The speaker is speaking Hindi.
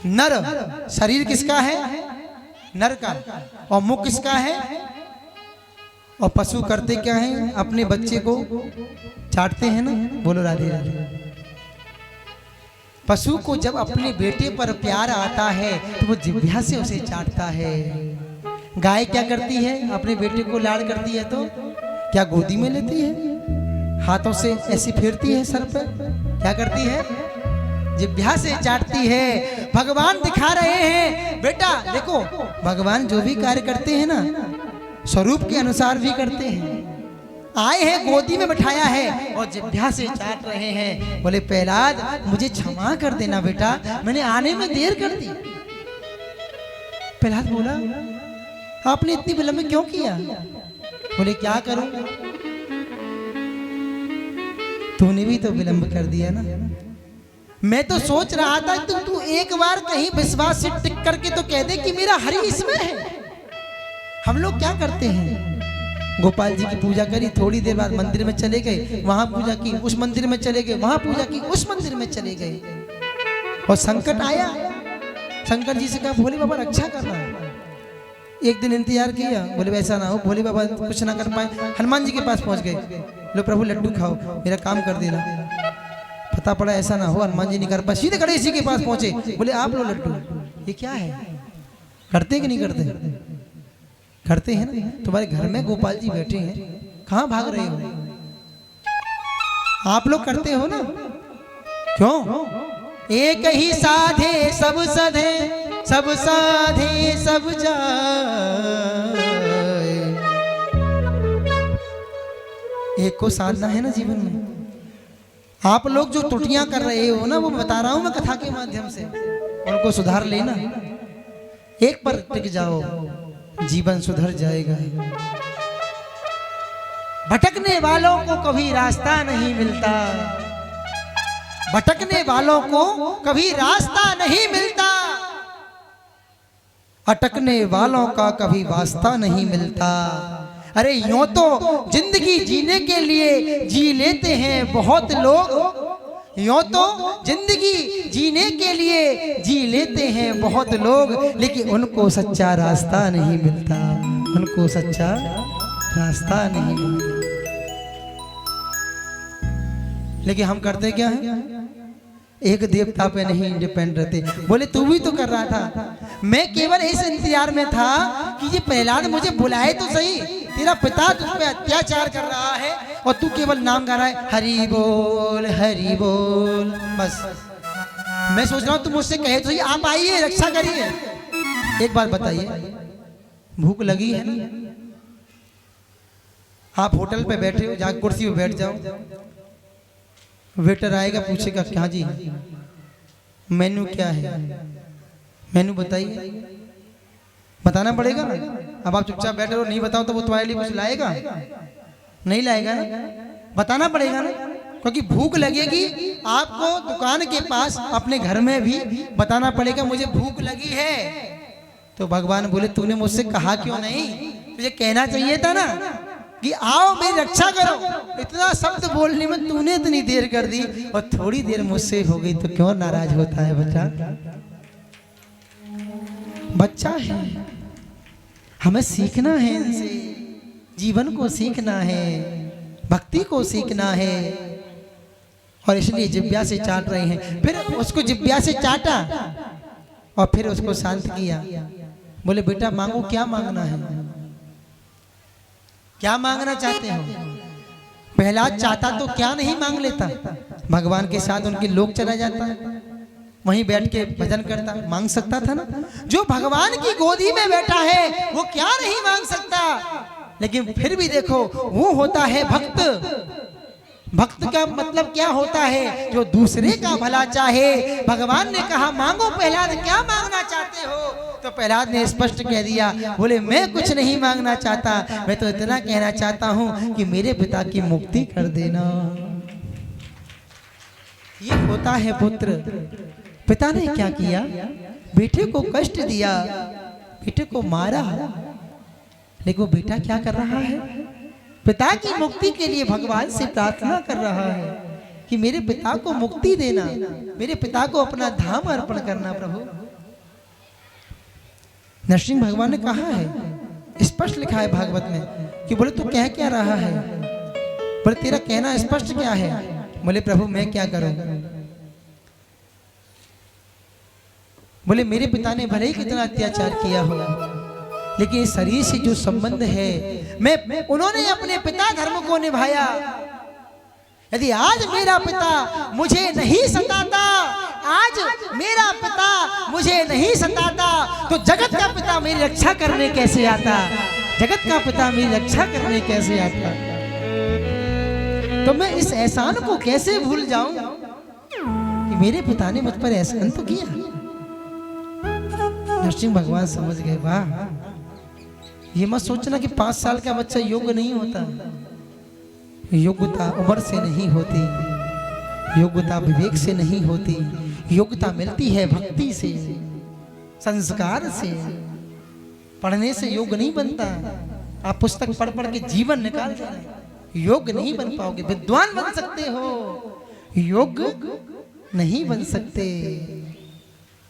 नर शरीर किसका है? नर का। और मुख किसका है? और पशु करते क्या है? अपने बच्चे को चाटते हैं ना। बोलो राधे राधे। पशु को जब अपने बेटे पर प्यार आता है तो वो जिह्वा से उसे चाटता है। गाय क्या करती है? अपने बेटे को लाड़ करती है तो क्या गोदी में लेती है? हाथों से ऐसी फेरती है सर पर? क्या करती है? जिह्वा से चाटती है। भगवान दिखा रहे हैं बेटा देखो, भगवान जो भी कार्य करते हैं ना स्वरूप के अनुसार भी करते हैं। आए हैं, गोदी में बिठाया है और जिह्वा से चाट रहे हैं। बोले प्रहलाद मुझे क्षमा कर देना बेटा, मैंने आने में देर कर दी। प्रहलाद बोला आपने इतनी विलंब क्यों किया? बोले क्या करूं, तूने भी तो विलंब कर दिया ना। मैं तो सोच रहा था कि तू एक बार कहीं विश्वास से टिक करके तो कह दे कि मेरा हरि इसमें है। हम लोग क्या करते हैं, गोपाल जी की पूजा करी, थोड़ी देर बाद मंदिर में चले गए, वहां पूजा की, उस मंदिर में चले गए, वहां पूजा की, उस मंदिर में चले गए। और संकट आया, शंकर जी से कहा भोले बाबा रक्षा करना है। एक दिन इंतजार किया, बोले वैसा ना हो, भोले बाबा कुछ ना कर पाए। हनुमान जी के पास पहुंच गए, लो प्रभु लड्डू खाओ, मेरा काम कर देना। पता पड़ा ऐसा ना हो, हनुमान जी नहीं कर पाए, सीधे गणेश जी के पास पहुंचे, बोले आप लो लड्डू। ये क्या है, करते कि नहीं करते? करते हैं ना। तुम्हारे घर में गोपाल जी बैठे हैं, कहाँ भाग रहे हो? आप लोग करते हो ना, क्यों? एक ही साधे सब सधे, सब साधे सब जाए। एक को साधना है ना जीवन में। आप लोग जो त्रुटियां कर रहे हो ना, वो बता रहा हूं मैं कथा के माध्यम से, उनको सुधार लेना। एक पर टिक जाओ, जीवन सुधर जाएगा। भटकने वालों को कभी रास्ता नहीं मिलता, भटकने वालों को कभी रास्ता नहीं मिलता, अटकने वालों का कभी वास्ता नहीं मिलता। अरे यूं तो जिंदगी जीने के लिए जी लेते हैं बहुत लोग, यूं तो जिंदगी जीने के लिए जी लेते हैं बहुत लोग, लेकिन उनको सच्चा रास्ता नहीं मिलता, उनको सच्चा रास्ता नहीं मिलता। लेकिन हम करते क्या हैं, एक देवता पे नहीं डिपेंड रहते। बोले तू भी तो कर रहा था, मैं केवल इस इंतजार में था कि ये प्रहलाद मुझे बुलाए तो सही, तेरा पिता तुझ पे अत्याचार कर रहा है और तू केवल नाम गा रहा है हरि बोल हरि बोल। बस मैं सोच रहा हूँ तुम मुझसे कहे तो आप आइए रक्षा करिए। एक बात बताइए, भूख लगी है, आप होटल पे बैठे हो, जाकर कुर्सी पे बैठ जाओ, वेटर आएगा पूछेगा क्या जी मेनू क्या है, मेनू बताइए, बताना पड़ेगा। अब आप चुपचाप बैठे हो, नहीं बताओ तो वो तुम्हारे लिए कुछ लाएगा? नहीं लाएगा ना, बताना पड़ेगा ना, क्योंकि भूख लगेगी आपको दुकान के पास, अपने घर में भी बताना पड़ेगा मुझे भूख लगी है। तो भगवान बोले तूने मुझसे कहा क्यों नहीं, तुझे कहना चाहिए था ना कि आओ मेरी रक्षा करो। इतना शब्द बोलने में तूने इतनी देर कर दी और थोड़ी देर मुझसे हो गई तो क्यों नाराज होता है बच्चा? बच्चा है, हमें सीखना है इनसे, जीवन को सीखना है, भक्ति को सीखना है, और इसलिए जिह्वा से चाट रहे हैं। फिर उसको जिह्वा से चाटा और फिर उसको शांत किया। बोले बेटा मांगो, क्या मांगना है, क्या मांगना चाहते हो? प्रहलाद चाहता तो क्या नहीं मांग लेता, भगवान के साथ उनके लोग चला जाता, वहीं बैठ के भजन करता, मांग सकता था ना। जो भगवान की गोदी में बैठा है वो क्या नहीं मांग सकता। लेकिन फिर भी देखो वो होता है भक्त। भक्त का मतलब क्या होता है? जो दूसरे का भला चाहे। भगवान ने कहा मांगो प्रहलाद, क्या मांगना चाहते हो? तो प्रहलाद ने स्पष्ट कह दिया, बोले मैं कुछ नहीं मांगना चाहता, मैं तो इतना कहना चाहता हूं कि मेरे पिता की मुक्ति कर देना। ये होता है पुत्र। पिता ने क्या किया? बेटे को कष्ट दिया, बेटे को मारा, लेकिन वो बेटा क्या कर रहा है? पिता की मुक्ति के लिए भगवान से प्रार्थना कर रहा है कि मेरे पिता को मुक्ति देना, मेरे पिता को अपना धाम अर्पण करना प्रभु। नरसिंह भगवान ने कहा है, स्पष्ट लिखा है भागवत में कि बोले तू कह क्या रहा है? बोले तेरा कहना स्पष्ट क्या है? बोले प्रभु मैं क्या करूं? बोले मेरे पिता ने भले ही कितना अत्याचार किया हो, लेकिन इस शरीर से जो संबंध है मैं उन्होंने अपने पिता धर्म को निभाया। यदि आज मेरा पिता मुझे नहीं सताता, आज मेरा पिता मुझे नहीं सताता, तो जगत का पिता मेरी रक्षा करने कैसे आता? जगत का पिता मेरी रक्षा करने कैसे आता? तो मैं इस एहसान को कैसे भूल जाऊं कि मेरे पिता ने मुझ पर एहसान तो किया। नरसिंह भगवान समझ गए, वाह, ये मत सोचना कि 5 साल का बच्चा योग्य नहीं होता। योग्यता उम्र से नहीं होती, योग्यता विवेक से नहीं होती, योग्यता मिलती है भक्ति से, संस्कार से। पढ़ने से योग नहीं बनता। आप पुस्तक पढ़ पढ़ के जीवन निकाल देना, योग नहीं बन पाओगे। विद्वान बन सकते हो, योग नहीं बन सकते।